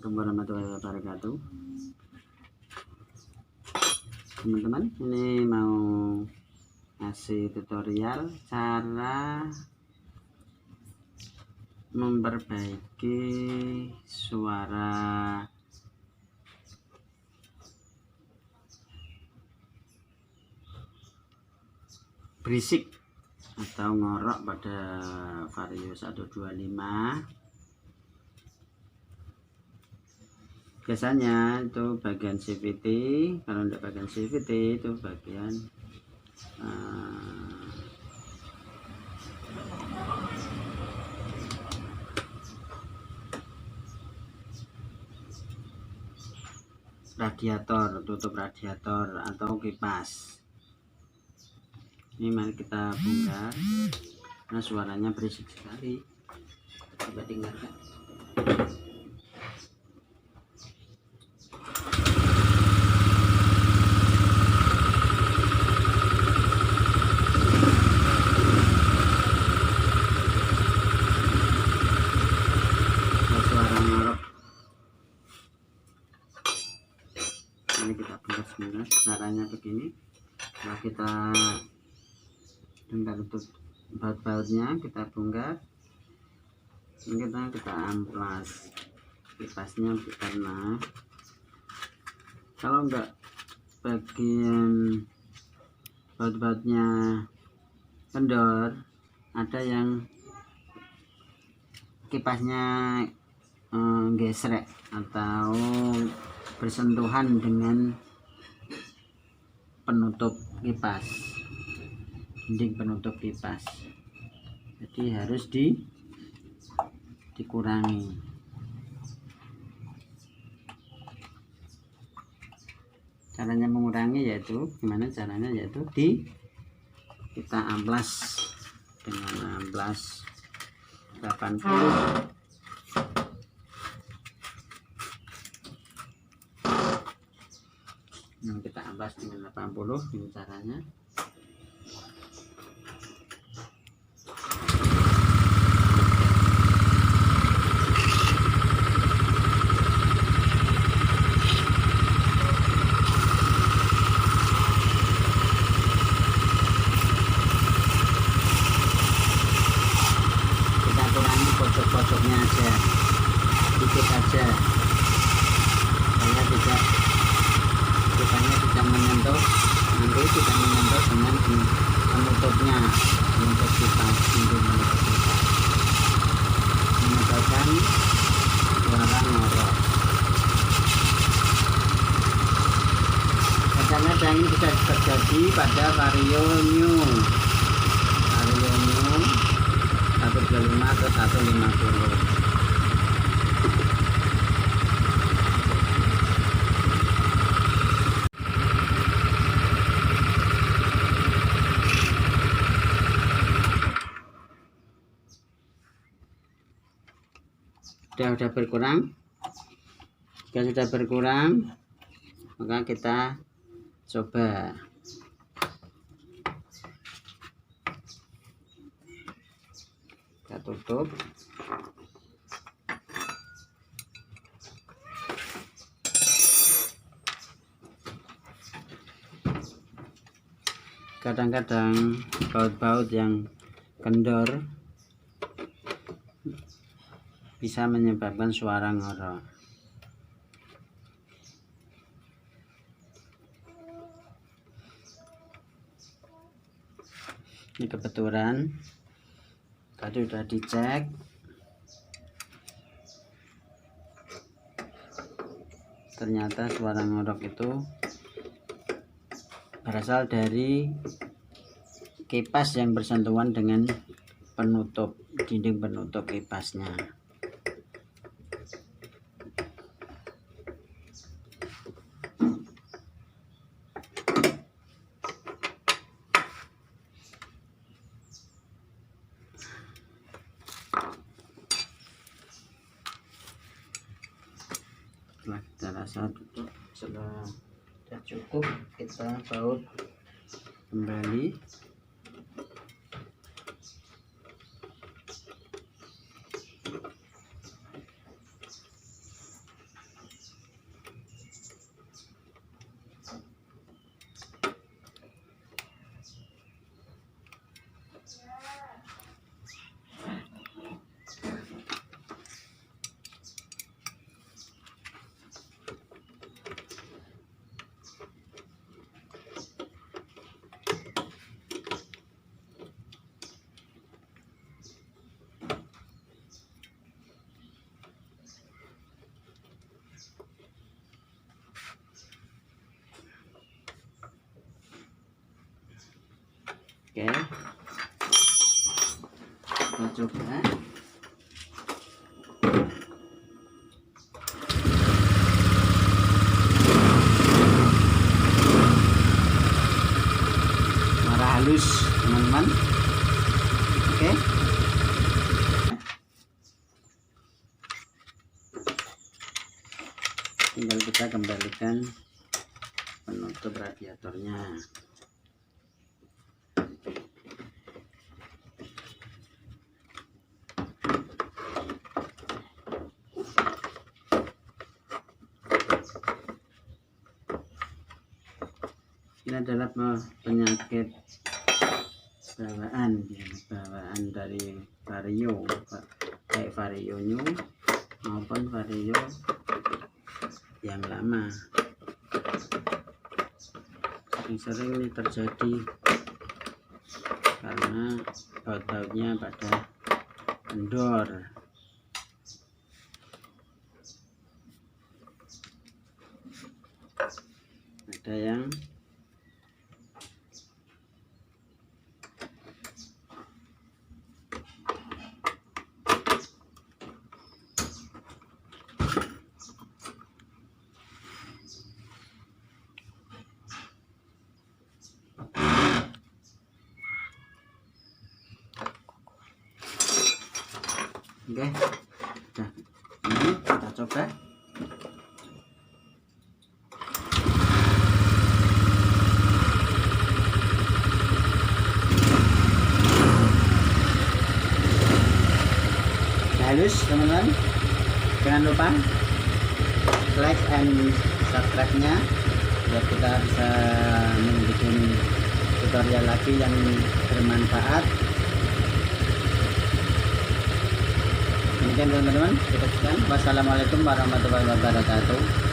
Assalamualaikum warahmatullahi wabarakatuh. Teman-teman, ini mau ngasih tutorial cara memperbaiki suara berisik atau ngorok pada Vario 125. Biasanya itu bagian CVT, kalau tidak bagian CVT itu bagian radiator, tutup radiator atau kipas. Ini mari kita bongkar karena suaranya berisik sekali. Coba dengarkan. Suara ngorok. Ini kita bongkar sebentar. Caranya begini. Setelah kita tutup baut-bautnya, kita bongkar. Ini kita amplas kipasnya, karena kalau enggak bagian baut-bautnya kendor, ada yang kipasnya gesrek atau bersentuhan dengan penutup kipas, dinding penutup kipas. Jadi harus dikurangi. Caranya mengurangi yaitu gimana caranya, yaitu kita amplas dengan amplas 80. Nah, kita amplas dengan 80. Ini caranya. Pojok-pojoknya aja, sedikit aja, supaya tidak menyentuh, nanti tidak menyentuh dengan penutupnya, penutup kipas, pintu penutup kipas, menyebabkan suara ngorok. Kadang-kadang ini bisa terjadi pada Vario New 125 atau 150. Sudah berkurang. Jika sudah berkurang, maka kita coba kita tutup. Kadang-kadang baut-baut yang kendor bisa menyebabkan suara ngorok. Ini kebetulan tadi sudah dicek, ternyata suara ngorok itu berasal dari kipas yang bersentuhan dengan penutup, dinding penutup kipasnya. Setelah kita rasa tutup, sudah cukup, kita baut kembali. Oke, kita coba. Warna halus teman-teman. Oke, tinggal kita kembalikan penutup radiatornya. Ini adalah penyakit bawaan dari vario, kayak vario new maupun vario yang lama. Sering ini terjadi karena baut-bautnya pada kendor. Ada yang oke, nah ini kita coba. Halus teman-teman, jangan lupa like and subscribe nya biar kita bisa membuat tutorial lagi yang bermanfaat. Demikian teman-teman, kita sekian. Wassalamualaikum warahmatullahi wabarakatuh.